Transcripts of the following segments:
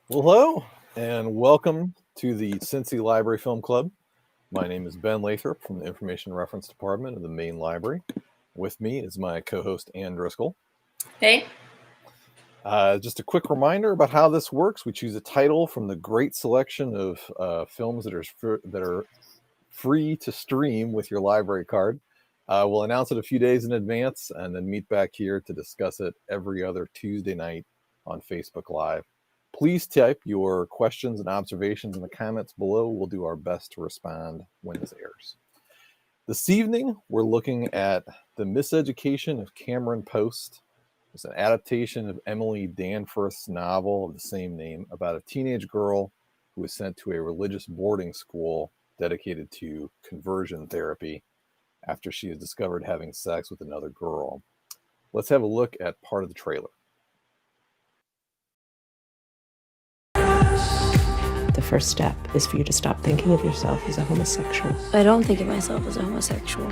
Well, hello, and welcome to the Cincy Library Film Club. My name is Ben Lathrop from the Information Reference Department of the main library. With me is my co-host, Ann Driscoll. Hey. Just a quick reminder about how this works. We choose a title from the great selection of films that are free to stream with your library card. We'll announce it a few days in advance and then meet back here to discuss it every other Tuesday night on Facebook Live. Please type your questions and observations in the comments below. We'll do our best to respond when this airs. This evening, we're looking at The Miseducation of Cameron Post. It's an adaptation of Emily Danforth's novel of the same name about a teenage girl who is sent to a religious boarding school dedicated to conversion therapy after she is discovered having sex with another girl. Let's have a look at part of the trailer. The first step is for you to stop thinking of yourself as a homosexual. I don't think of myself as a homosexual.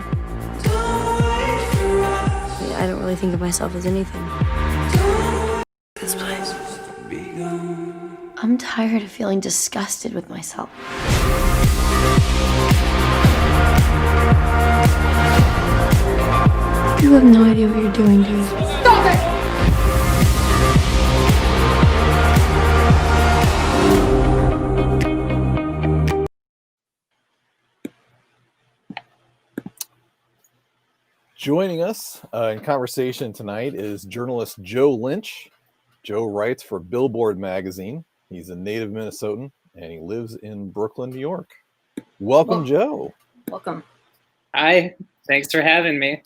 I don't really think of myself as anything. This place. I'm tired of feeling disgusted with myself. You have no idea what you're doing, do you? Stop it! Joining us in conversation tonight is journalist Joe Lynch. Joe writes for Billboard magazine. He's a native Minnesotan and he lives in Brooklyn, New York. Welcome, Joe. Welcome. Hi, thanks for having me.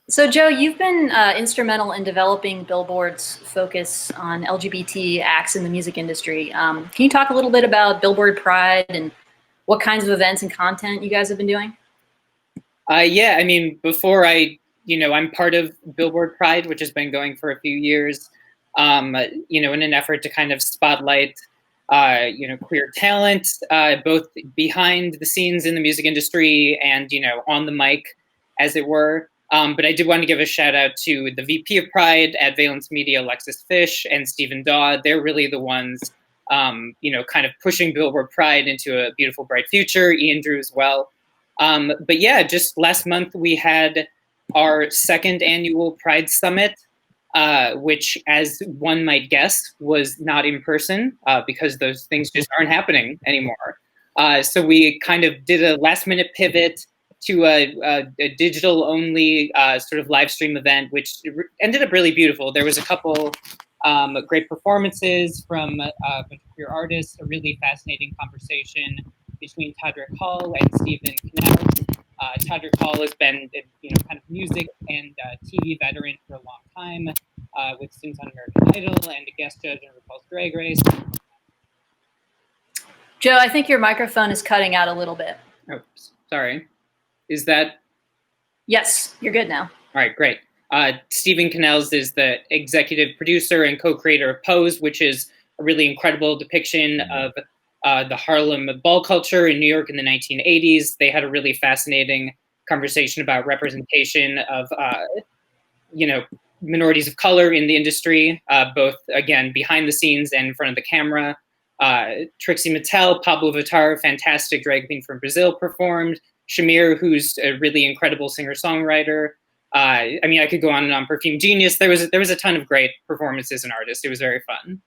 So, Joe, you've been instrumental in developing Billboard's focus on LGBT acts in the music industry. Can you talk a little bit about Billboard Pride and what kinds of events and content you guys have been doing? Yeah, I mean, before I'm part of Billboard Pride, which has been going for a few years, in an effort to kind of spotlight, queer talent, both behind the scenes in the music industry and, on the mic, as it were. But I did want to give a shout out to the VP of Pride at Valence Media, Alexis Fish, and Stephen Daw. They're really the ones, kind of pushing Billboard Pride into a beautiful, bright future. Ian Drew as well. But yeah, just last month we had our second annual Pride Summit, which, as one might guess, was not in person because those things just aren't happening anymore. So we kind of did a last minute pivot to a digital-only sort of live stream event, which ended up really beautiful. There was a couple great performances from a bunch of queer artists, a really fascinating conversation between Todrick Hall and Stephen Knell. Todrick Hall has been, kind of music and TV veteran for a long time, with stints on American Idol and a guest judge on RuPaul's Drag Race. Joe, I think your microphone is cutting out a little bit. Oh, sorry. Is that? Yes, you're good now. All right, great. Stephen Knells is the executive producer and co-creator of Pose, which is a really incredible depiction of the Harlem ball culture in New York in the 1980s. They had a really fascinating conversation about representation of, minorities of color in the industry, both, again, behind the scenes and in front of the camera. Trixie Mattel, Pablo Vittar, fantastic drag queen from Brazil, performed. Shamir, who's a really incredible singer-songwriter. I could go on and on. Perfume Genius. There was a ton of great performances and artists. It was very fun.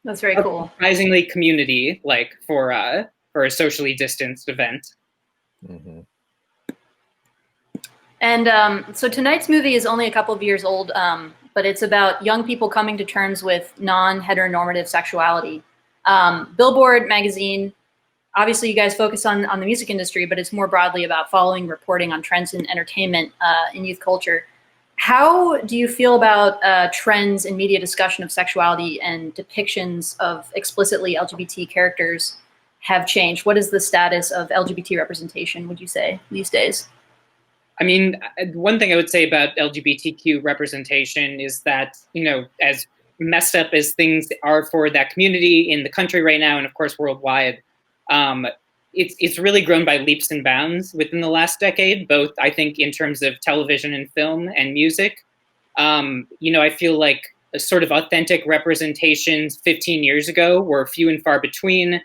That's very cool. Surprisingly community, like for a socially distanced event. Mm-hmm. And so tonight's movie is only a couple of years old, but it's about young people coming to terms with non-heteronormative sexuality. Billboard magazine, obviously you guys focus on the music industry, but it's more broadly about following, reporting on trends in entertainment in youth culture. How do you feel about trends in media discussion of sexuality and depictions of explicitly LGBT characters have changed? What is the status of LGBT representation, would you say, these days? I mean, one thing I would say about LGBTQ representation is that, as messed up as things are for that community in the country right now, and of course worldwide, it's really grown by leaps and bounds within the last decade, both, I think, in terms of television and film and music. I feel like sort of authentic representations 15 years ago were few and far between.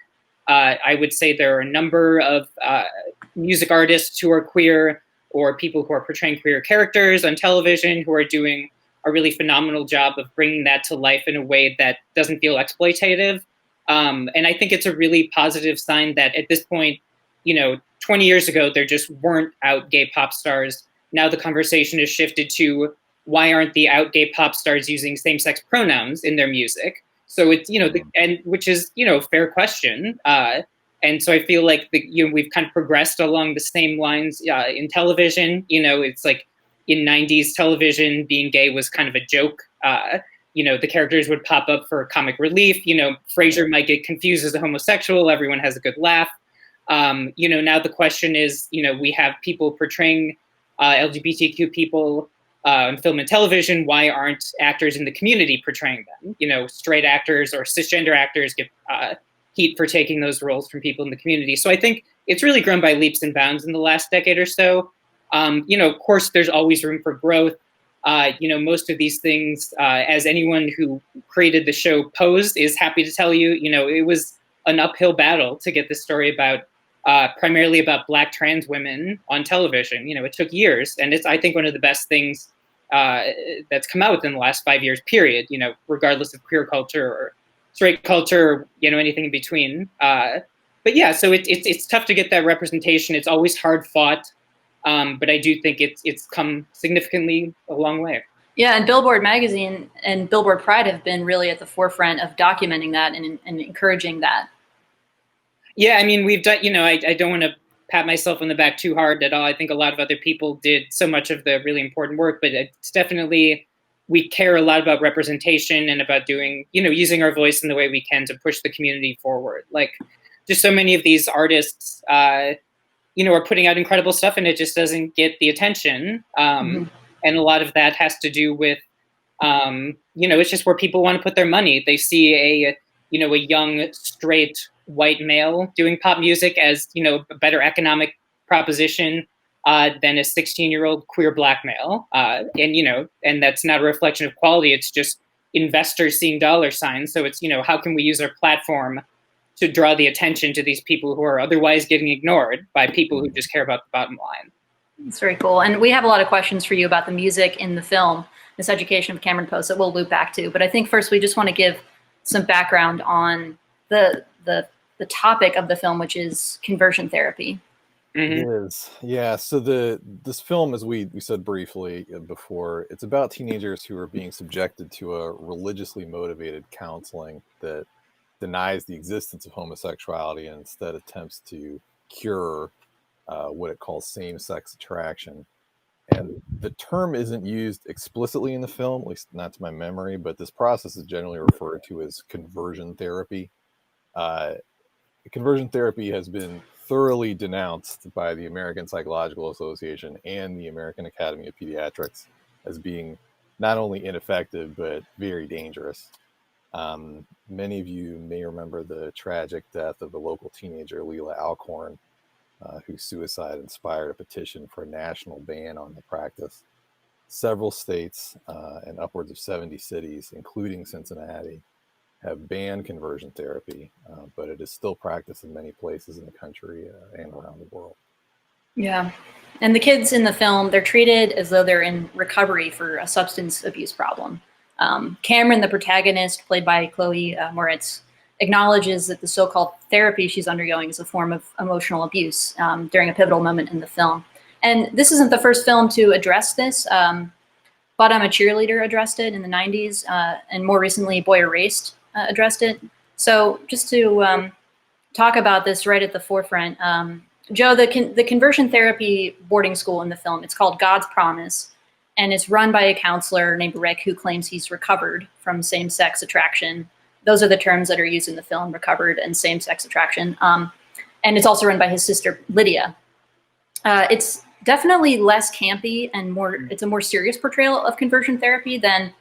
I would say there are a number of music artists who are queer or people who are portraying queer characters on television who are doing a really phenomenal job of bringing that to life in a way that doesn't feel exploitative. And I think it's a really positive sign that at this point, 20 years ago, there just weren't out gay pop stars. Now the conversation has shifted to why aren't the out gay pop stars using same-sex pronouns in their music? So it's, and which is, a fair question. And so I feel like we've kind of progressed along the same lines in television. It's like in 90s television, being gay was kind of a joke. The characters would pop up for comic relief. Frasier might get confused as a homosexual. Everyone has a good laugh. Now the question is, we have people portraying LGBTQ people in film and television. Why aren't actors in the community portraying them? Straight actors or cisgender actors get heat for taking those roles from people in the community. So I think it's really grown by leaps and bounds in the last decade or so. Of course, there's always room for growth. Most of these things, as anyone who created the show Posed is happy to tell you, it was an uphill battle to get this story about primarily about Black trans women on television. It took years, and it's, I think, one of the best things that's come out within the last 5 years, period, regardless of queer culture or straight culture, or, anything in between. But yeah, so it's tough to get that representation. It's always hard fought. But I do think it's come significantly a long way. Yeah, and Billboard Magazine and Billboard Pride have been really at the forefront of documenting that and encouraging that. Yeah, I mean, we've done, I don't want to pat myself on the back too hard at all. I think a lot of other people did so much of the really important work, but it's definitely, we care a lot about representation and about doing, using our voice in the way we can to push the community forward. Like, just so many of these artists, are putting out incredible stuff and it just doesn't get the attention. And a lot of that has to do with, it's just where people want to put their money. They see a young, straight, white male doing pop music as, a better economic proposition than a 16-year-old queer Black male. And that's not a reflection of quality. It's just investors seeing dollar signs. So it's, how can we use our platform to draw the attention to these people who are otherwise getting ignored by people who just care about the bottom line. It's very cool. And we have a lot of questions for you about the music in the film, Miseducation of Cameron Post, that we'll loop back to. But I think first we just want to give some background on the topic of the film, which is conversion therapy. It is. Yeah. So this film, as we said briefly before, it's about teenagers who are being subjected to a religiously motivated counseling that denies the existence of homosexuality and instead attempts to cure what it calls same-sex attraction. And the term isn't used explicitly in the film, at least not to my memory, but this process is generally referred to as conversion therapy. Conversion therapy has been thoroughly denounced by the American Psychological Association and the American Academy of Pediatrics as being not only ineffective, but very dangerous. Many of you may remember the tragic death of the local teenager, Leila Alcorn, whose suicide inspired a petition for a national ban on the practice. Several states and upwards of 70 cities, including Cincinnati, have banned conversion therapy, but it is still practiced in many places in the country and around the world. Yeah. And the kids in the film, they're treated as though they're in recovery for a substance abuse problem. Cameron, the protagonist, played by Chloe Moritz, acknowledges that the so-called therapy she's undergoing is a form of emotional abuse during a pivotal moment in the film. And this isn't the first film to address this. But I'm a Cheerleader addressed it in the 90s, and more recently, Boy Erased addressed it. So just to talk about this right at the forefront, Joe, the conversion therapy boarding school in the film, it's called God's Promise, and it's run by a counselor named Rick who claims he's recovered from same-sex attraction. Those are the terms that are used in the film, recovered and same-sex attraction. And it's also run by his sister, Lydia. It's definitely less campy and it's a more serious portrayal of conversion therapy than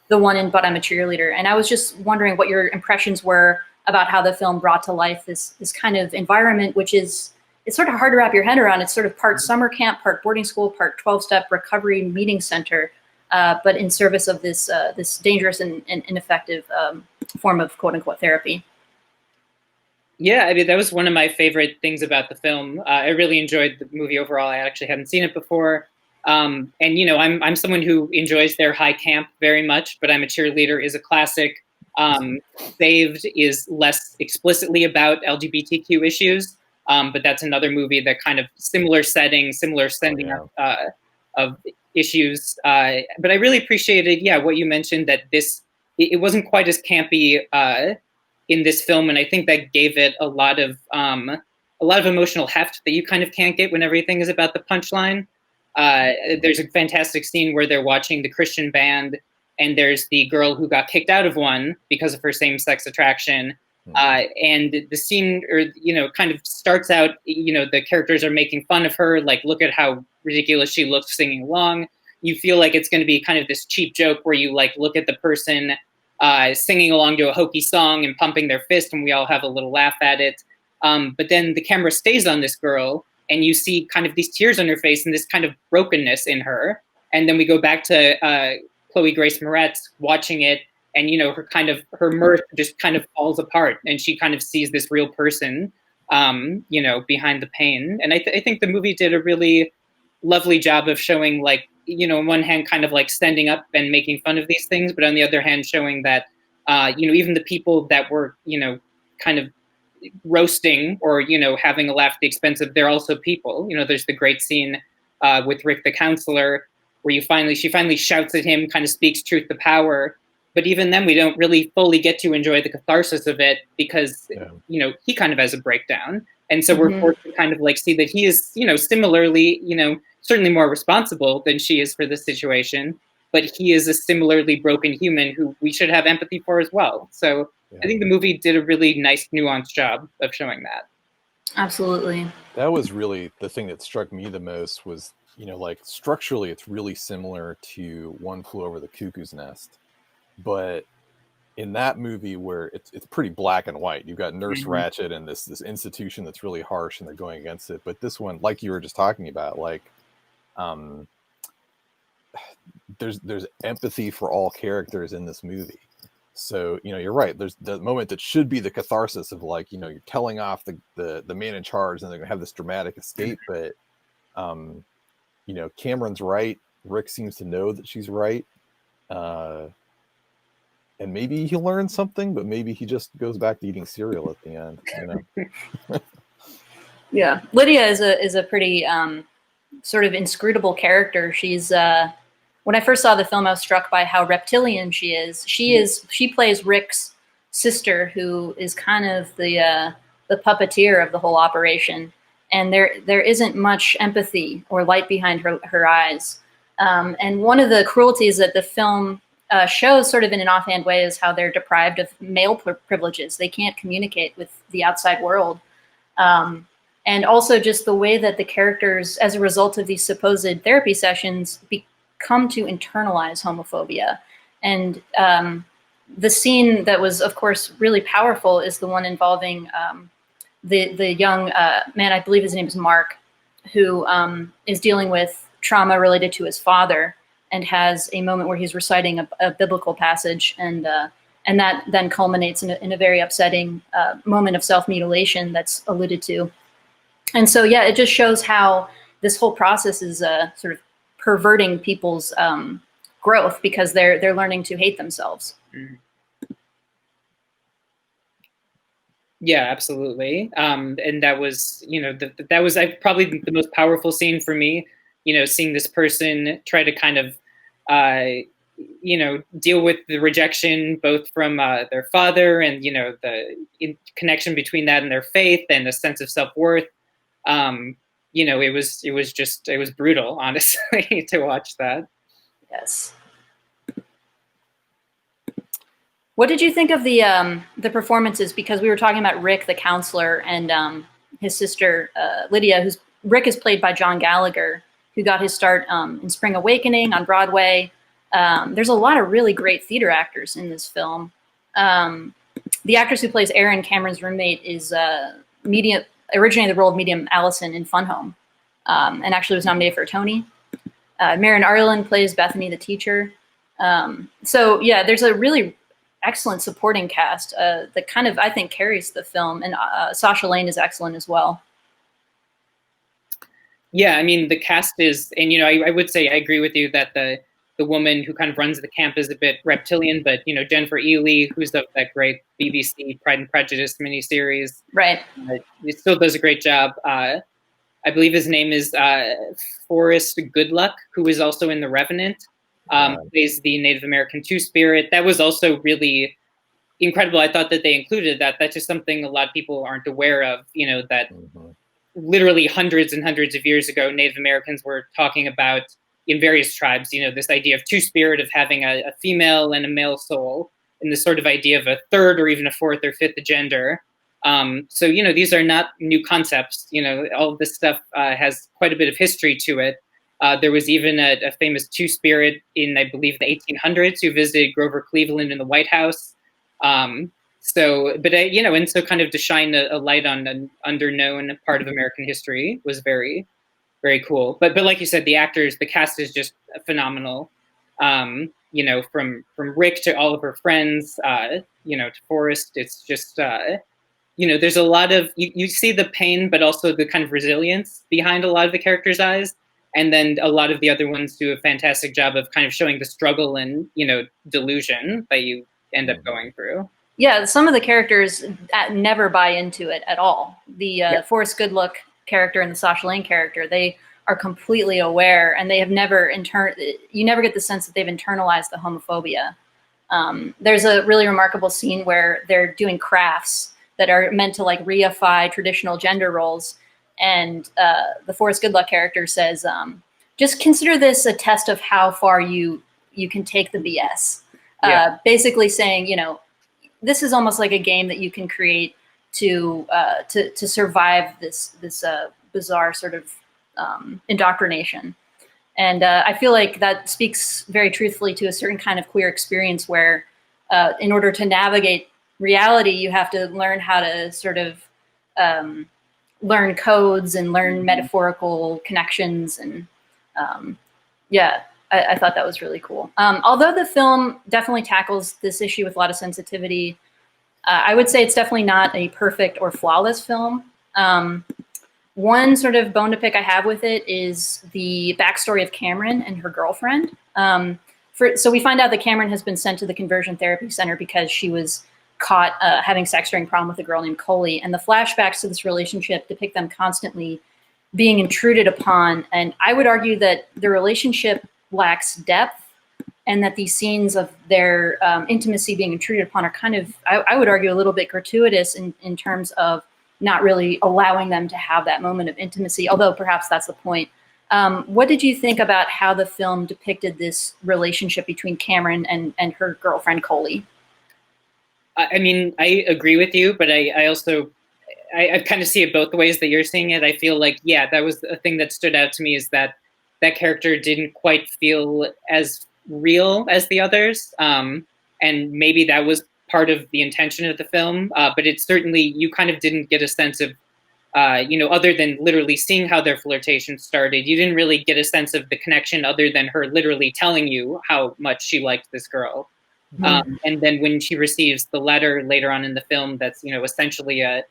the one in But I'm a Cheerleader. And I was just wondering what your impressions were about how the film brought to life this kind of environment, which is, it's sort of hard to wrap your head around. It's sort of part summer camp, part boarding school, part 12-step recovery meeting center. but in service of this this dangerous and ineffective form of quote unquote therapy. Yeah, I mean, that was one of my favorite things about the film. I really enjoyed the movie overall. I actually hadn't seen it before. And, you know, I'm someone who enjoys their high camp very much, but I'm a Cheerleader is a classic. Saved is less explicitly about LGBTQ issues, but that's another movie that kind of similar setting, similar sending up of issues. But I really appreciated, yeah, what you mentioned, that it wasn't quite as campy in this film, and I think that gave it a lot of emotional heft that you kind of can't get when everything is about the punchline. There's a fantastic scene where they're watching the Christian band, and there's the girl who got kicked out of one because of her same-sex attraction. And the scene, or kind of starts out, the characters are making fun of her, like, look at how ridiculous she looks singing along. You feel like it's going to be kind of this cheap joke where you like look at the person singing along to a hokey song and pumping their fist, and we all have a little laugh at it. But then the camera stays on this girl, and you see kind of these tears on her face and this kind of brokenness in her. And then we go back to Chloe Grace Moretz watching it, and her mirth just kind of falls apart, and she kind of sees this real person, behind the pain. And I think the movie did a really lovely job of showing, like, on one hand, kind of like standing up and making fun of these things, but on the other hand, showing that, even the people that were, kind of roasting or, having a laugh at the expense of, they're also people. There's the great scene with Rick the counselor, where she finally shouts at him, kind of speaks truth to power. But even then, we don't really fully get to enjoy the catharsis of it because, he kind of has a breakdown. And so we're forced to kind of like see that he is, similarly, certainly more responsible than she is for this situation, but he is a similarly broken human who we should have empathy for as well. So I think the movie did a really nice, nuanced job of showing that. Absolutely. That was really the thing that struck me the most was, like structurally, it's really similar to One Flew Over the Cuckoo's Nest. But in that movie, where it's pretty black and white, you've got Nurse Ratched and this institution that's really harsh, and they're going against it. But this one, like you were just talking about, like, there's empathy for all characters in this movie. So you're right. There's the moment that should be the catharsis of, like, you're telling off the man in charge, and they're gonna have this dramatic escape. But Cameron's right. Rick seems to know that she's right. And maybe he'll learn something, but maybe he just goes back to eating cereal at the end. Yeah, Lydia is a pretty sort of inscrutable character. She's when I first saw the film, I was struck by how reptilian she is. She plays Rick's sister, who is kind of the puppeteer of the whole operation, and there isn't much empathy or light behind her eyes. And one of the cruelties that the film shows, sort of in an offhand way, is how they're deprived of male privileges. They can't communicate with the outside world. And also just the way that the characters, as a result of these supposed therapy sessions, come to internalize homophobia. And the scene that was, of course, really powerful is the one involving the young man, I believe his name is Mark, who is dealing with trauma related to his father, and has a moment where he's reciting a biblical passage, and that then culminates in a very upsetting moment of self-mutilation that's alluded to. And so, yeah, it just shows how this whole process is sort of perverting people's growth, because they're learning to hate themselves. Yeah, absolutely. And that was, that was probably the most powerful scene for me. Seeing this person try to kind of, deal with the rejection, both from their father and, the connection between that and their faith and a sense of self-worth. It was brutal, honestly, to watch that. Yes. What did you think of the performances? Because we were talking about Rick, the counselor, and his sister, Lydia, Rick is played by John Gallagher, who got his start in Spring Awakening on Broadway. There's a lot of really great theater actors in this film. The actress who plays Erin, Cameron's roommate, is originated the role of medium Allison in Fun Home, and actually was nominated for a Tony. Marin Arlen plays Bethany the teacher. So yeah, there's a really excellent supporting cast that kind of, I think, carries the film, and Sasha Lane is excellent as well. Yeah, I mean, the cast is, and I would say I agree with you that the woman who kind of runs the camp is a bit reptilian, but Jennifer Ely, who's of that great BBC Pride and Prejudice miniseries, right? It still does a great job. I believe his name is Forrest Goodluck, who is also in The Revenant. Plays the Native American Two-Spirit. That was also really incredible. I thought that they included that. That's just something a lot of people aren't aware of. That literally hundreds and hundreds of years ago, Native Americans were talking about in various tribes, this idea of Two-Spirit, of having a female and a male soul, and this sort of idea of a third or even a fourth or fifth gender. So, these are not new concepts. All of this stuff has quite a bit of history to it. There was even a famous Two-Spirit in, I believe, the 1800s who visited Grover Cleveland in the White House. And so kind of to shine a light on an underknown part of American history was very, very cool. But like you said, the cast is just phenomenal. From Rick to all of her friends, to Forrest, it's just, there's a lot of, you see the pain, but also the kind of resilience behind a lot of the characters' eyes. And then a lot of the other ones do a fantastic job of kind of showing the struggle and, delusion that you end up going through. Yeah, some of the characters never buy into it at all. The Forrest Goodluck character and the Sasha Lane character, they are completely aware, and they have never you never get the sense that they've internalized the homophobia. There's a really remarkable scene where they're doing crafts that are meant to like reify traditional gender roles. And the Forrest Goodluck character says, just consider this a test of how far you can take the BS. Basically saying, this is almost like a game that you can create to survive this bizarre sort of indoctrination. And I feel like that speaks very truthfully to a certain kind of queer experience where in order to navigate reality, you have to learn how to sort of learn codes and learn metaphorical connections. And I thought that was really cool. Although the film definitely tackles this issue with a lot of sensitivity, I would say it's definitely not a perfect or flawless film. One sort of bone to pick I have with it is the backstory of Cameron and her girlfriend. So we find out that Cameron has been sent to the conversion therapy center because she was caught having sex during prom with a girl named Coley. And the flashbacks to this relationship depict them constantly being intruded upon. And I would argue that the relationship lacks depth, and that these scenes of their intimacy being intruded upon are kind of, I would argue, a little bit gratuitous in terms of not really allowing them to have that moment of intimacy, although perhaps that's the point. What did you think about how the film depicted this relationship between Cameron and her girlfriend, Coley? I mean, I agree with you, but I also kind of see it both ways that you're seeing it. I feel like, that was a thing that stood out to me, is that character didn't quite feel as real as the others. And maybe that was part of the intention of the film. But it certainly, you kind of didn't get a sense of, other than literally seeing how their flirtation started, you didn't really get a sense of the connection other than her literally telling you how much she liked this girl. And then when she receives the letter later on in the film, that's, essentially a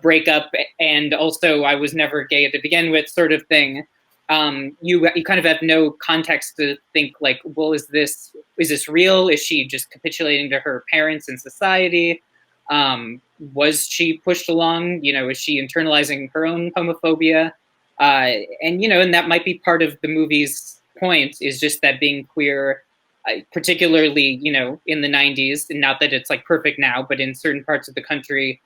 breakup, and also I was never gay to begin with sort of thing. You kind of have no context to think like, well, is this real? Is she just capitulating to her parents and society? Was she pushed along? Is she internalizing her own homophobia? And that might be part of the movie's point, is just that being queer, particularly, in the 90s, and not that it's like perfect now, but in certain parts of the country,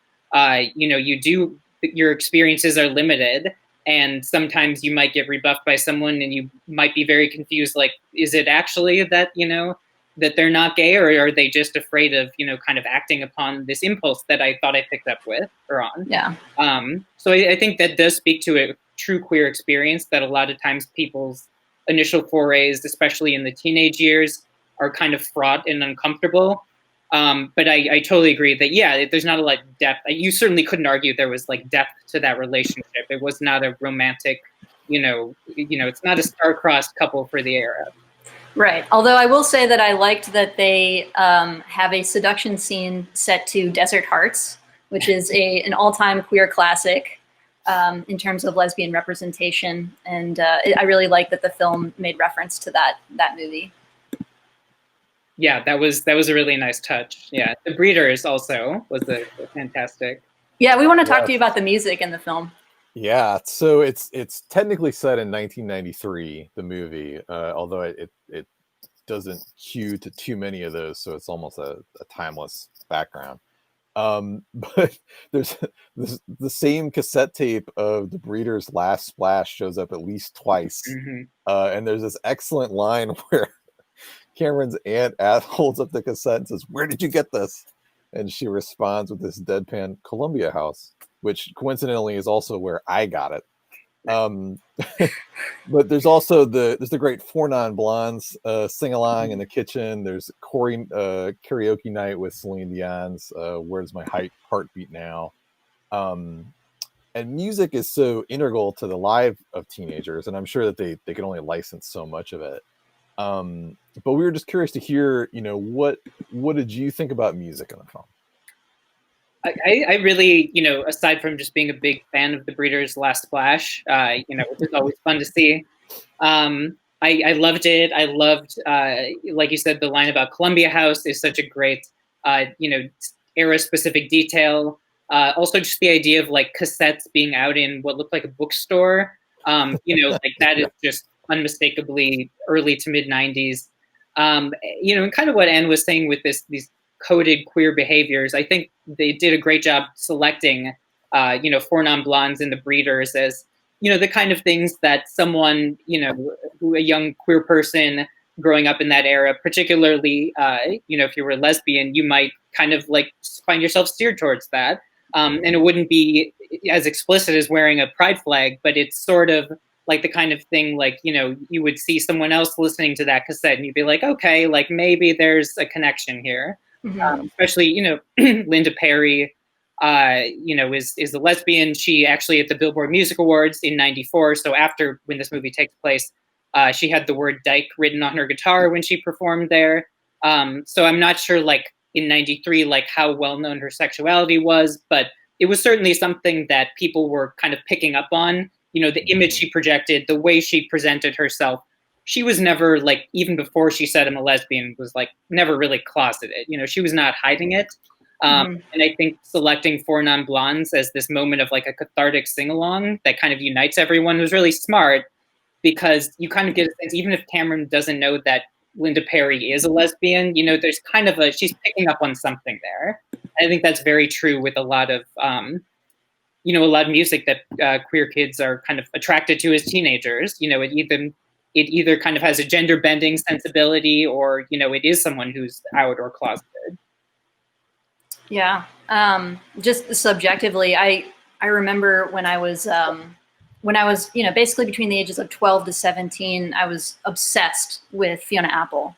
your experiences are limited. And sometimes you might get rebuffed by someone and you might be very confused, like, is it actually that, that they're not gay, or are they just afraid of, kind of acting upon this impulse that I thought I picked up with or on? Yeah. So I think that does speak to a true queer experience, that a lot of times people's initial forays, especially in the teenage years, are kind of fraught and uncomfortable. But I totally agree that, there's not a lot of depth. You certainly couldn't argue there was like depth to that relationship. It was not a romantic it's not a star-crossed couple for the era. Right. Although I will say that I liked that they have a seduction scene set to Desert Hearts, which is an all-time queer classic in terms of lesbian representation. And I really like that the film made reference to that movie. Yeah, that was a really nice touch. Yeah, The Breeders also was a fantastic. Yeah, we want to talk to you about the music in the film. Yeah, so it's technically set in 1993, the movie, although it doesn't hew to too many of those, so it's almost a timeless background. But there's the same cassette tape of The Breeders' Last Splash shows up at least twice, and there's this excellent line where Cameron's aunt holds up the cassette and says, "Where did you get this?" And she responds with this deadpan, "Columbia House," which coincidentally is also where I got it. But there's also the great Four Non Blondes sing along in the kitchen. There's karaoke night with Celine Dion's "Where's My Heart Beat Now," and music is so integral to the life of teenagers, and I'm sure that they can only license so much of it. But we were just curious to hear, what did you think about music in the film? I really, aside from just being a big fan of The Breeders' Last Splash, which is always fun to see. I loved it. I loved, like you said, the line about Columbia House is such a great, era-specific detail. Also, just the idea of like cassettes being out in what looked like a bookstore. Like that is just unmistakably early to mid 90s. And kind of what Anne was saying with these coded queer behaviors, I think they did a great job selecting, Four Non Blondes and The Breeders as, the kind of things that someone, a young queer person growing up in that era, particularly, if you were a lesbian, you might kind of like find yourself steered towards that. And it wouldn't be as explicit as wearing a pride flag, but it's sort of like the kind of thing, like, you would see someone else listening to that cassette and you'd be like, okay, like maybe there's a connection here. Especially, Linda Perry, is a lesbian. She actually at the Billboard Music Awards in '94. So after when this movie takes place, she had the word dyke written on her guitar when she performed there. So I'm not sure like in '93, like how well known her sexuality was, but it was certainly something that people were kind of picking up on. The image she projected, the way she presented herself. She was never like, even before she said I'm a lesbian, was like never really closeted. She was not hiding it. And I think selecting Four Non Blondes as this moment of like a cathartic sing-along that kind of unites everyone was really smart, because you kind of get a sense, even if Cameron doesn't know that Linda Perry is a lesbian, there's kind of she's picking up on something there. I think that's very true with a lot of, a lot of music that queer kids are kind of attracted to as teenagers. It either kind of has a gender bending sensibility, or, it is someone who's out or closeted. Yeah. Just subjectively, I remember when I was, basically between the ages of 12 to 17, I was obsessed with Fiona Apple.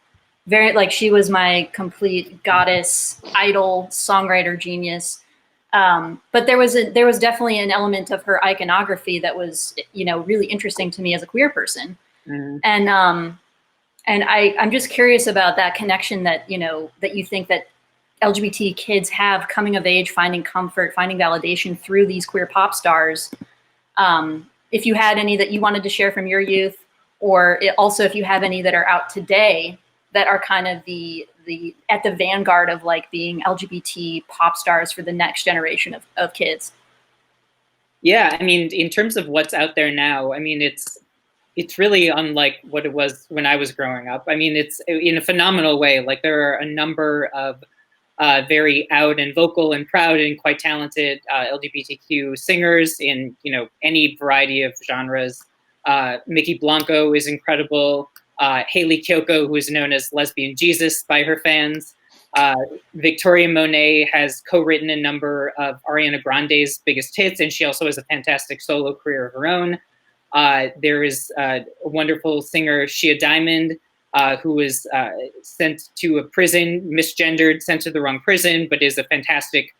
She was my complete goddess, idol, songwriter genius. But there was definitely an element of her iconography that was, really interesting to me as a queer person. And I'm just curious about that connection that, that you think that LGBT kids have coming of age, finding comfort, finding validation through these queer pop stars. If you had any that you wanted to share from your youth, or also if you have any that are out today that are kind of at the vanguard of like being LGBT pop stars for the next generation of kids. Yeah, I mean, in terms of what's out there now, I mean, it's really unlike what it was when I was growing up. I mean, it's in a phenomenal way. Like there are a number of very out and vocal and proud and quite talented LGBTQ singers in, any variety of genres. Mickey Blanco is incredible. Haley Kiyoko, who is known as Lesbian Jesus by her fans. Victoria Monet has co-written a number of Ariana Grande's biggest hits, and she also has a fantastic solo career of her own. There is a wonderful singer, Shia Diamond, who was sent to a prison, misgendered, sent to the wrong prison, but is a fantastic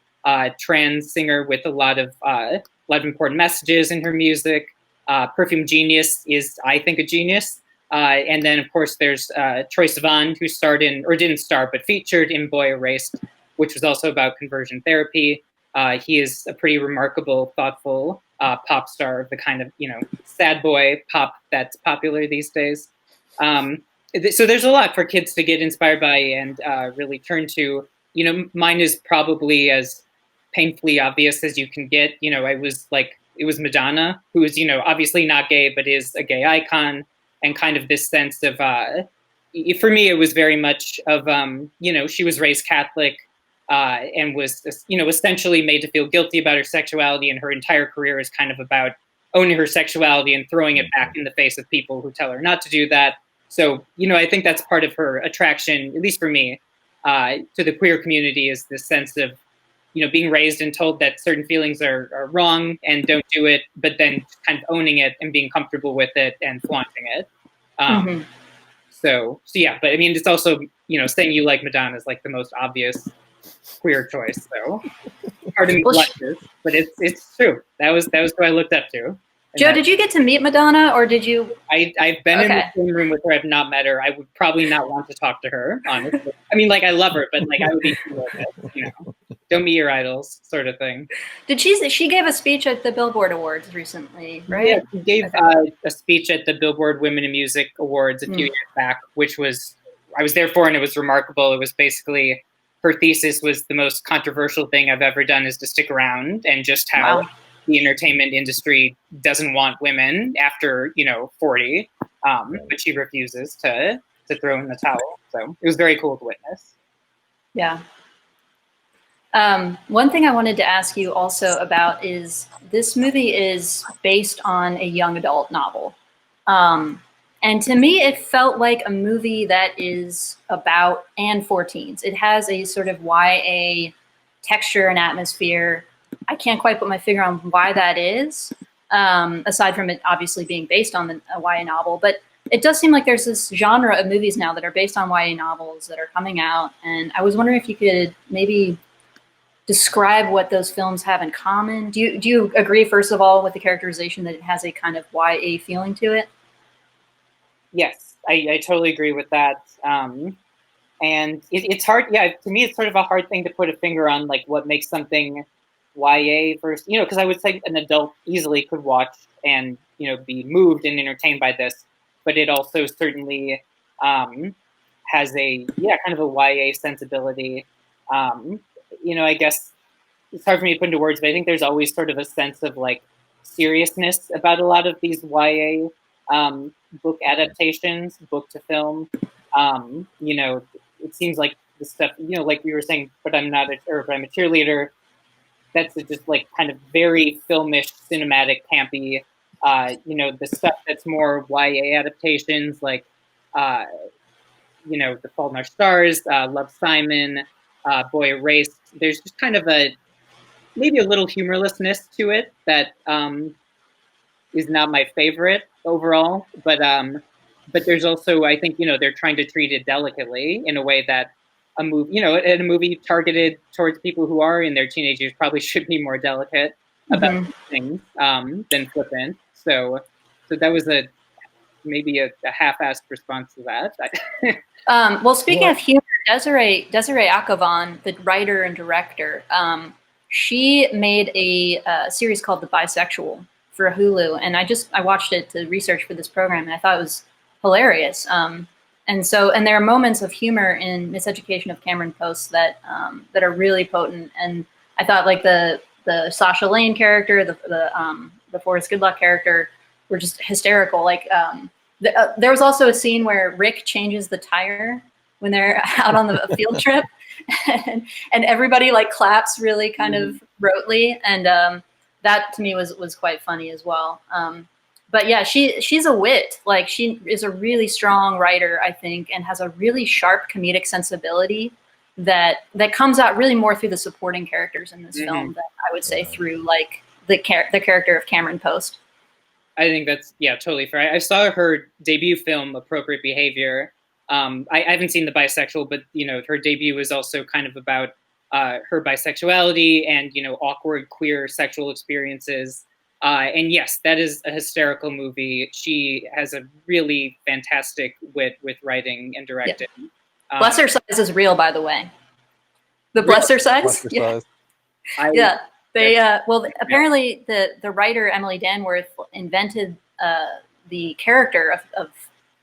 trans singer with a lot of important messages in her music. Perfume Genius is, I think, a genius. And then, of course, there's Troye Sivan, who starred in, or didn't star, but featured in Boy Erased, which was also about conversion therapy. He is a pretty remarkable, thoughtful pop star, the kind of, sad boy pop that's popular these days. So there's a lot for kids to get inspired by and really turn to. Mine is probably as painfully obvious as you can get. It was Madonna, who is, obviously not gay, but is a gay icon, and kind of this sense of, for me, it was very much of, she was raised Catholic and was, essentially made to feel guilty about her sexuality, and her entire career is kind of about owning her sexuality and throwing it back in the face of people who tell her not to do that. So, I think that's part of her attraction, at least for me, to the queer community, is this sense of, being raised and told that certain feelings are wrong and don't do it, but then kind of owning it and being comfortable with it and flaunting it. So yeah, but I mean, it's also, saying you like Madonna is like the most obvious queer choice. So part of me blushes, but it's true. That was who I looked up to. Joe, did you get to meet Madonna, or did you? I've been in the same room with her. I've not met her. I would probably not want to talk to her, honestly. I mean, I love her, but I would be don't meet your idols, sort of thing. She gave a speech at the Billboard Awards recently, right? Yeah, she gave a speech at the Billboard Women in Music Awards a few years back, which I was there for, and it was remarkable. It was basically, her thesis was, the most controversial thing I've ever done is to stick around, and just how the entertainment industry doesn't want women after 40, but she refuses to throw in the towel. So it was very cool to witness. Yeah. One thing I wanted to ask you also about is, this movie is based on a young adult novel. And to me, it felt like a movie that is about and for teens. It has a sort of YA texture and atmosphere. I can't quite put my finger on why that is, aside from it obviously being based on a YA novel. But it does seem like there's this genre of movies now that are based on YA novels that are coming out. And I was wondering if you could maybe describe what those films have in common. Do you agree, first of all, with the characterization that it has a kind of YA feeling to it? Yes, I totally agree with that. And it's hard. Yeah, to me, it's sort of a hard thing to put a finger on, what makes something YA versus, because I would say an adult easily could watch and, be moved and entertained by this, but it also certainly has a, kind of a YA sensibility. I guess it's hard for me to put into words, but I think there's always sort of a sense of seriousness about a lot of these YA book adaptations, book to film. It seems like the stuff, like we were saying, but I'm a cheerleader. That's just kind of very filmish, cinematic, campy. The stuff that's more YA adaptations, The Fault in Our Stars, Love, Simon, Boy Erased. There's just kind of maybe a little humorlessness to it that is not my favorite overall. But there's also, I think, they're trying to treat it delicately in a way that a movie targeted towards people who are in their teenage years probably should be more delicate about things than flippant. So that was maybe a half-assed response to that. Well, speaking of humor, Desiree Akhavan, the writer and director, she made a series called The Bisexual for Hulu, and I watched it to research for this program, and I thought it was hilarious. And there are moments of humor in Miseducation of Cameron Post that are really potent. And I thought the Sasha Lane character, the Forrest Goodluck character were just hysterical. There was also a scene where Rick changes the tire when they're out on the field trip, and everybody claps really kind of rotely, and that to me was quite funny as well. But yeah, she's a wit. She is a really strong writer, I think, and has a really sharp comedic sensibility that comes out really more through the supporting characters in this film than I would say through the character of Cameron Post. I think that's totally fair. I saw her debut film, Appropriate Behavior. I haven't seen The Bisexual, but her debut was also kind of about her bisexuality and awkward queer sexual experiences. And yes, that is a hysterical movie. She has a really fantastic wit with writing and directing. Yeah. Bless Her Size is real, by the way. The Bless Her Size? Yeah. Yeah. They apparently the writer Emily Danworth invented the character of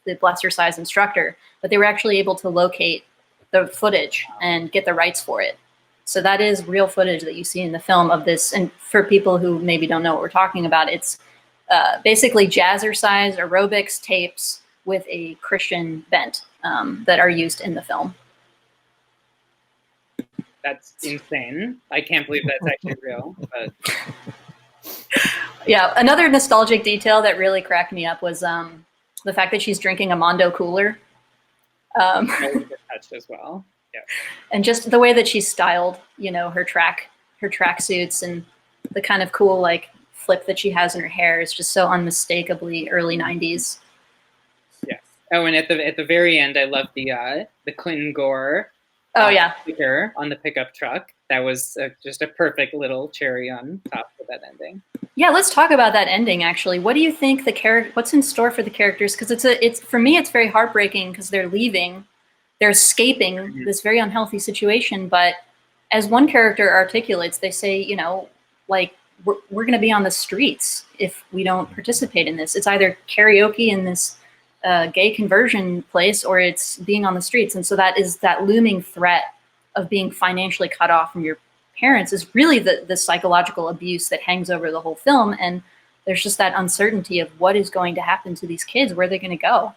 the Bless Her Size instructor, but they were actually able to locate the footage and get the rights for it. So that is real footage that you see in the film of this. And for people who maybe don't know what we're talking about, it's basically jazzercise aerobics tapes with a Christian bent that are used in the film. That's insane. I can't believe that's actually real. But yeah, another nostalgic detail that really cracked me up was the fact that she's drinking a Mondo cooler. Touched as well. Yeah. And just the way that she's styled, you know, her track suits and the kind of cool like flip that she has in her hair is just so unmistakably early 90s. Yes. Oh, and at the very end, I love the Clinton Gore. Oh yeah. Sticker on the pickup truck. That was just a perfect little cherry on top of that ending. Yeah, let's talk about that ending. Actually, what do you think what's in store for the characters? Because it's for me, it's very heartbreaking because they're leaving. They're escaping this very unhealthy situation, but as one character articulates, they say, you know, like we're going to be on the streets if we don't participate in this. It's either karaoke in this gay conversion place, or it's being on the streets. And so that looming threat of being financially cut off from your parents is really the psychological abuse that hangs over the whole film. And there's just that uncertainty of what is going to happen to these kids, where they're going to go.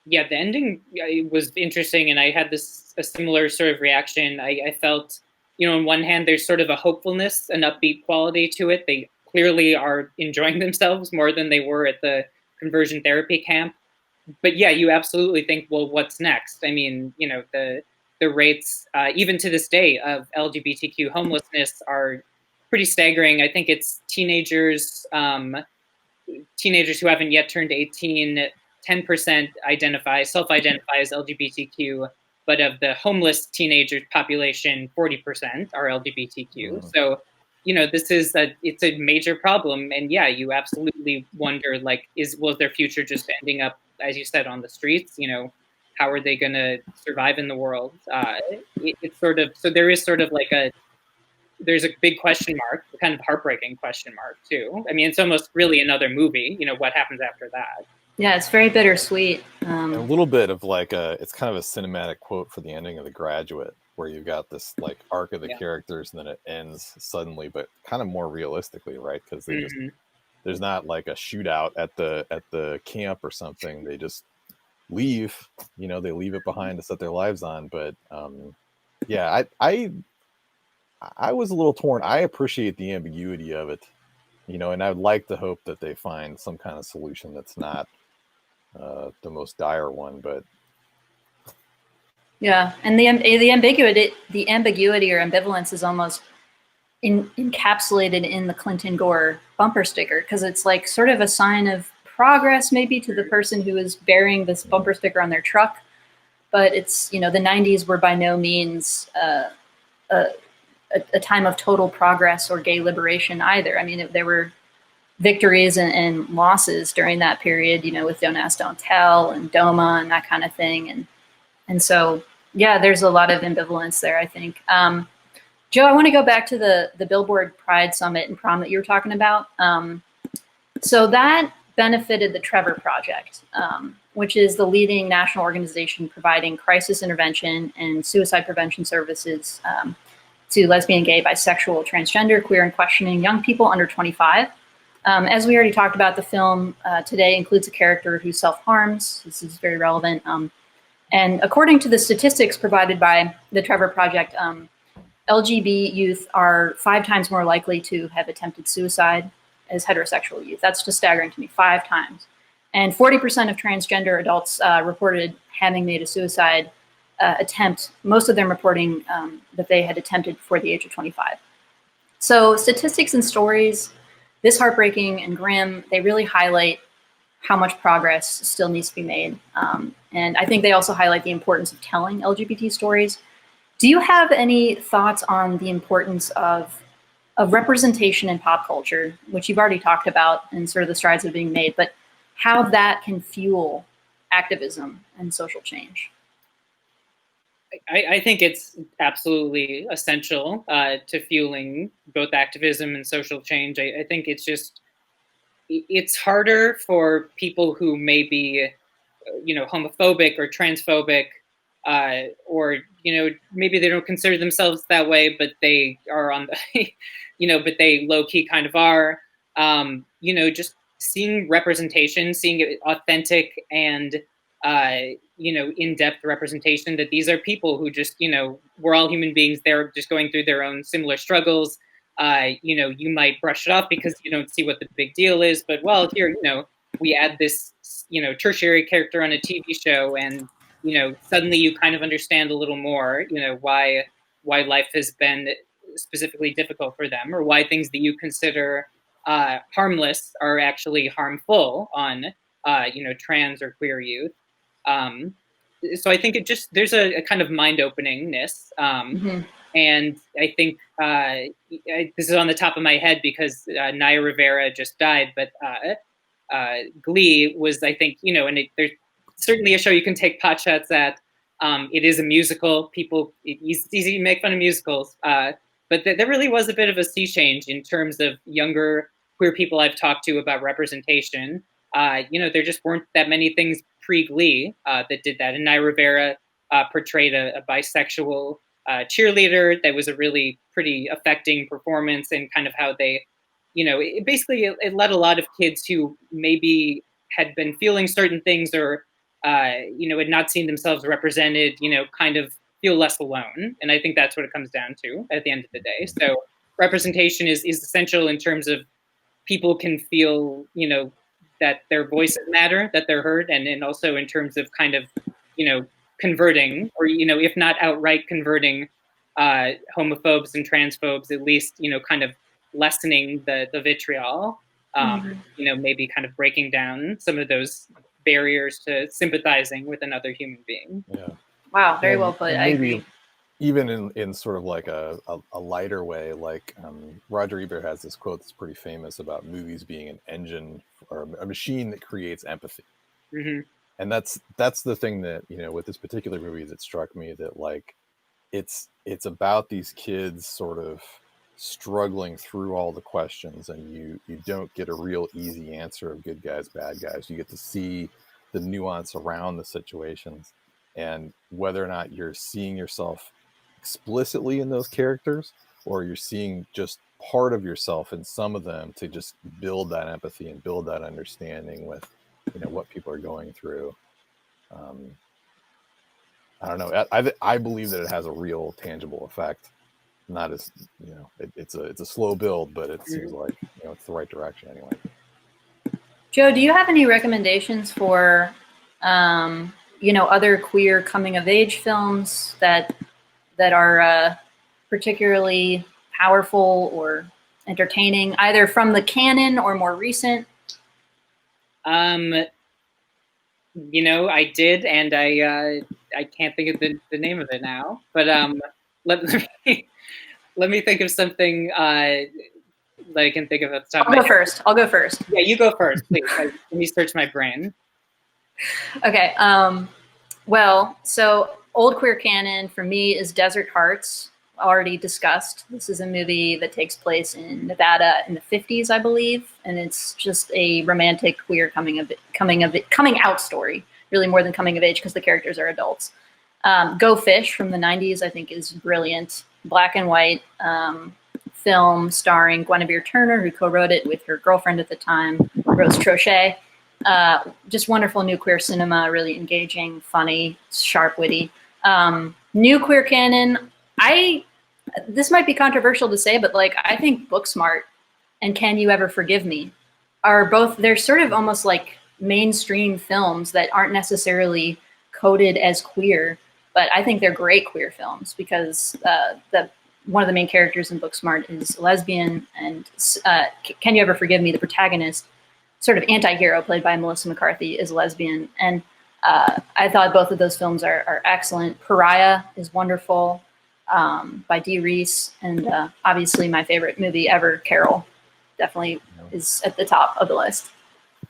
Yeah, the ending was interesting, and I had a similar sort of reaction. I felt, you know, on one hand, there's sort of a hopefulness, an upbeat quality to it. They clearly are enjoying themselves more than they were at the conversion therapy camp. But yeah, you absolutely think, well, what's next? I mean, you know, the rates, even to this day, of LGBTQ homelessness are pretty staggering. I think it's teenagers who haven't yet turned 18, 10% self-identify as LGBTQ, but of the homeless teenager population, 40% are LGBTQ. So, you know, it's a major problem. And yeah, you absolutely wonder, like, was their future just ending up, as you said, on the streets? You know, how are they going to survive in the world? It's sort of, so there is sort of like there's a big question mark, a kind of heartbreaking question mark too. I mean, it's almost really another movie, you know, what happens after that? Yeah, it's very bittersweet. A little bit of like it's kind of a cinematic quote for the ending of The Graduate, where you got this like arc of the characters and then it ends suddenly, but kind of more realistically, right? Because they there's not like a shootout at the camp or something. They just leave, you know, they leave it behind to set their lives on. But yeah, I was a little torn. I appreciate the ambiguity of it, you know, and I'd like to hope that they find some kind of solution that's not the most dire one. But yeah, and the ambiguity or ambivalence is almost encapsulated in the Clinton Gore bumper sticker, because it's like sort of a sign of progress maybe to the person who is bearing this bumper sticker on their truck, but it's, you know, the 90s were by no means a time of total progress or gay liberation either. I mean, there were victories and losses during that period, you know, with Don't Ask, Don't Tell and DOMA and that kind of thing. And so, yeah, there's a lot of ambivalence there, I think. Joe, I want to go back to the Billboard Pride Summit and prom that you were talking about. So that benefited the Trevor Project, which is the leading national organization providing crisis intervention and suicide prevention services to lesbian, gay, bisexual, transgender, queer, and questioning young people under 25. As we already talked about, the film today includes a character who self-harms. This is very relevant. And according to the statistics provided by the Trevor Project, LGBT youth are 5 times more likely to have attempted suicide as heterosexual youth. That's just staggering to me, 5 times. And 40% of transgender adults reported having made a suicide attempt, most of them reporting that they had attempted before the age of 25. So statistics and stories, this heartbreaking and grim, they really highlight how much progress still needs to be made. And I think they also highlight the importance of telling LGBT stories. Do you have any thoughts on the importance of of representation in pop culture, which you've already talked about and sort of the strides that are being made, but how that can fuel activism and social change. I think it's absolutely essential to fueling both activism and social change. I think it's harder for people who may be, homophobic or transphobic, or maybe they don't consider themselves that way, but they are on the, but they low key kind of are. Just seeing representation, seeing authentic and in-depth representation that these are people who just, we're all human beings. They're just going through their own similar struggles. You might brush it off because you don't see what the big deal is, but well, here, we add this, tertiary character on a TV show, and, suddenly you kind of understand a little more, why life has been specifically difficult for them, or why things that you consider harmless are actually harmful on, trans or queer youth. So I think there's a kind of mind-openingness. And I think this is on the top of my head because Naya Rivera just died, but Glee was, I think, and there's certainly a show you can take pot shots at. It is a musical. It's easy to make fun of musicals, but there really was a bit of a sea change in terms of younger queer people I've talked to about representation. There just weren't that many things pre-Glee that did that. And Naya Rivera portrayed a bisexual cheerleader that was a really pretty affecting performance, and kind of how they, it led a lot of kids who maybe had been feeling certain things or, had not seen themselves represented, kind of feel less alone. And I think that's what it comes down to at the end of the day. So representation is essential in terms of people can feel, that their voices matter, that they're heard, and then also in terms of kind of, converting, or, if not outright converting homophobes and transphobes, at least, kind of lessening the vitriol, maybe kind of breaking down some of those barriers to sympathizing with another human being. Yeah. Wow, very well put. I agree. Even in sort of like a lighter way, like Roger Ebert has this quote that's pretty famous about movies being an engine or a machine that creates empathy. Mm-hmm. And that's the thing that, with this particular movie that struck me, that like it's about these kids sort of struggling through all the questions, and you don't get a real easy answer of good guys, bad guys. You get to see the nuance around the situations, and whether or not you're seeing yourself explicitly in those characters, or you're seeing just part of yourself in some of them, to just build that empathy and build that understanding with what people are going through. I don't know. I believe that it has a real tangible effect. Not as it's a slow build, but it seems like it's the right direction anyway. Joe, do you have any recommendations for other queer coming of age films that are particularly powerful or entertaining, either from the canon or more recent? I did, and I can't think of the name of it now. But let me think of something that I can think of at the top of my head. I'll go first. Yeah, you go first, please. Let me search my brain. Okay. Well, so old queer canon for me is Desert Hearts, already discussed. This is a movie that takes place in Nevada in the 50s, I believe, and it's just a romantic queer coming out story, really more than coming of age, because the characters are adults. Go Fish from the 90s, I think, is brilliant. Black and white film starring Guinevere Turner, who co-wrote it with her girlfriend at the time, Rose Troche. Just wonderful new queer cinema, really engaging, funny, sharp, witty. New queer canon, this might be controversial to say, but I think Booksmart and Can You Ever Forgive Me are both, they're sort of almost like mainstream films that aren't necessarily coded as queer, but I think they're great queer films because one of the main characters in Booksmart is lesbian, and Can You Ever Forgive Me, the protagonist, sort of anti-hero played by Melissa McCarthy, is lesbian. And I thought both of those films are excellent. Pariah is wonderful. by Dee Reese, and obviously my favorite movie ever, Carol, definitely is at the top of the list.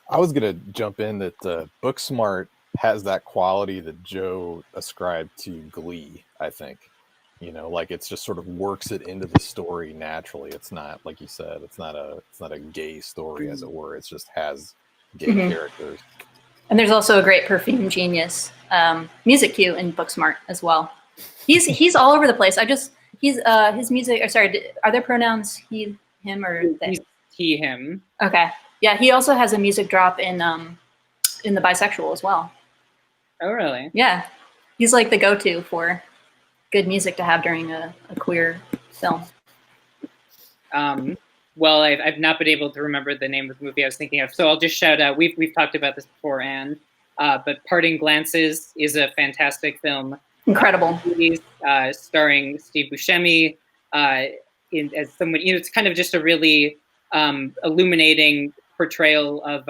I was gonna jump in that Booksmart has that quality that Joe ascribed to Glee. I think, like it's just sort of works it into the story naturally. It's not, like you said, it's not a gay story, as it were. It just has gay characters. And there's also a great perfume genius music cue in Booksmart as well. He's all over the place. His music. Sorry, are there pronouns he, him, or they? He, him. Okay, yeah. He also has a music drop in the Bisexual as well. Oh, really? Yeah, he's like the go-to for good music to have during a queer film. Well, I've not been able to remember the name of the movie I was thinking of, so I'll just shout out. We've talked about this before, Anne, but Parting Glances is a fantastic film. Incredible. Starring Steve Buscemi as someone. It's kind of just a really illuminating portrayal of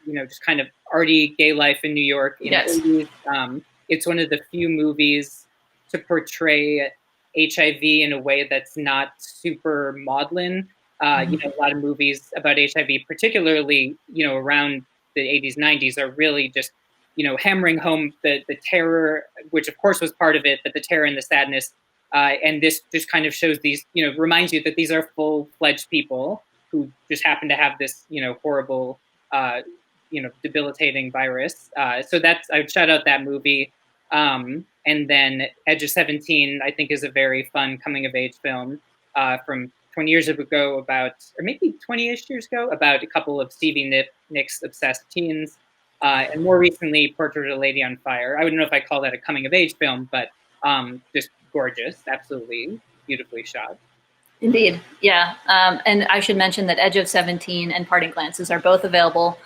just kind of arty gay life in New York in the 80s. It's one of the few movies to portray HIV in a way that's not super maudlin. A lot of movies about HIV, particularly around the 80s, 90s, are really just hammering home the terror, which of course was part of it, but the terror and the sadness. And this just kind of shows these, reminds you that these are full-fledged people who just happen to have this, horrible, debilitating virus. So I would shout out that movie. And then Edge of 17, I think, is a very fun coming-of-age film from 20 years ago or maybe 20-ish years ago, about a couple of Stevie Nicks obsessed teens. And more recently, Portrait of a Lady on Fire. I wouldn't know if I call that a coming-of-age film, but just gorgeous, absolutely beautifully shot. Indeed, yeah. And I should mention that Edge of 17 and Parting Glances are both available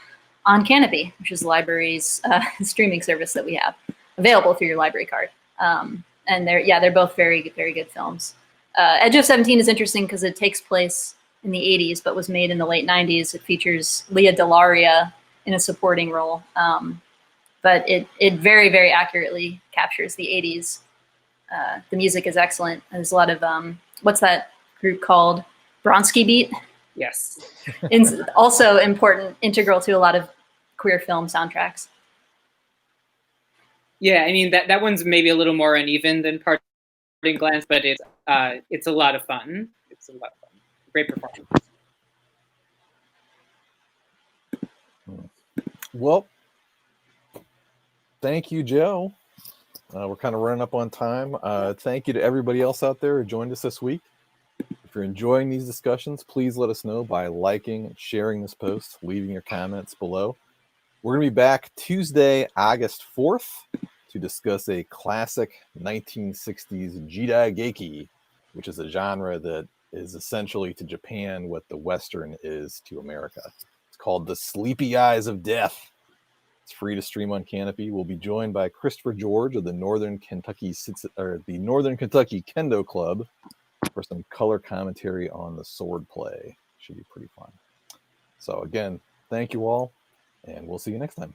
on Canopy, which is the library's streaming service that we have available through your library card. And they're both very, very good films. Edge of 17 is interesting because it takes place in the 80s, but was made in the late 90s. It features Leah DeLaria in a supporting role. But it very, very accurately captures the 80s. The music is excellent. There's a lot of, what's that group called? Bronski Beat? Yes. Also important, integral to a lot of queer film soundtracks. Yeah, I mean, that one's maybe a little more uneven than Parting Glance, but it's a lot of fun. It's a lot of fun. Great performance. Well, thank you, Joe. We're kind of running up on time. Thank you to everybody else out there who joined us this week. If you're enjoying these discussions, please let us know by liking and sharing this post, leaving your comments below. We're going to be back Tuesday, August 4th to discuss a classic 1960s jidaigeki, which is a genre that is essentially to Japan what the Western is to America. It's called The Sleepy Eyes of Death. It's free to stream on Canopy. We'll be joined by Christopher George of the Northern Kentucky Kendo Club for some color commentary on the sword play. Should be pretty fun. So again, thank you all, and we'll see you next time.